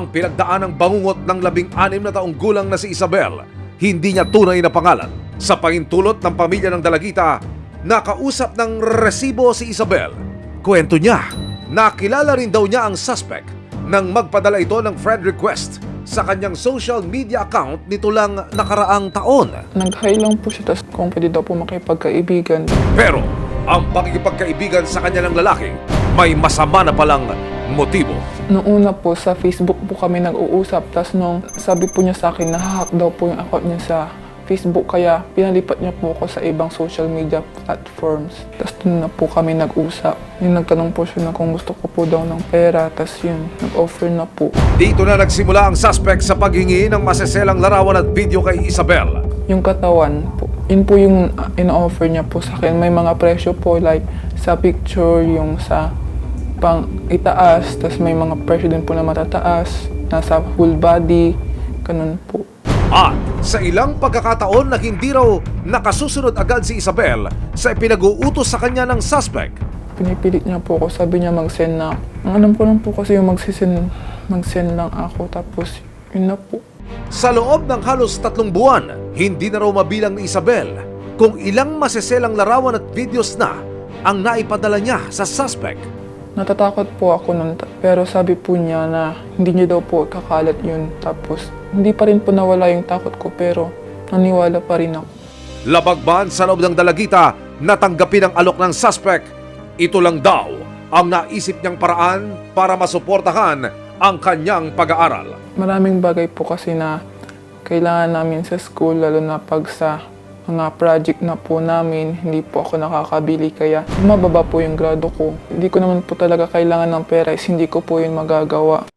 Ang pinagdaan ng bangungot ng 16 na taong gulang na si Isabel, hindi niya tunay na pangalan. Sa pahintulot ng pamilya ng dalagita, nakausap ng resibo si Isabel. Kwento niya, nakilala rin daw niya ang suspect nang magpadala ito ng friend request sa kanyang social media account nito lang nakaraang taon. Nag-hi lang po siya, tapos kung pwede daw po makipagkaibigan. Pero ang pakikipagkaibigan sa kanya ng lalaki may masama na palang motibo. Noong una po, sa Facebook po kami nag-uusap, tapos nung sabi po niya sa akin, nahahack daw po yung account niya sa Facebook, kaya pinalipat niya po ako sa ibang social media platforms. Tapos doon na po kami nag-usap. Yung nagtanong po siya na kung gusto ko po daw ng pera, tapos yun, nag-offer na po. Dito na nagsimula ang suspect sa paghingi ng maseselang larawan at video kay Isabel. Yung katawan po, yun po yung in-offer niya po sa akin. May mga presyo po, like sa picture, yung sa pang itaas, tapos may mga presyo din po na matataas, nasa full body, ganun po. At sa ilang pagkakataon na hindi raw nakasusunod agad si Isabel sa pinag-uutos sa kanya ng suspect. Pinipilit niya po ako, sabi niya mag-send na. Ang alam ko lang po kasi yung mag-send lang ako, tapos yun na po. Sa loob ng halos 3 buwan, hindi na raw mabilang ni Isabel kung ilang maseselang larawan at videos na ang naipadala niya sa suspect. Natatakot po ako nun, pero sabi po niya na hindi niya daw po kakalat yun. Tapos hindi pa rin po nawala yung takot ko, pero naniwala pa rin ako. Labagban sa loob ng dalagita na tanggapin ang alok ng suspect, ito lang daw ang naisip niyang paraan para masuportahan ang kanyang pag-aaral. Maraming bagay po kasi na kailangan namin sa school, lalo na pag sa mga project na po namin, hindi po ako nakakabili, kaya mababa po yung grado ko. Hindi ko naman po talaga kailangan ng pera, is hindi ko po yun magagawa.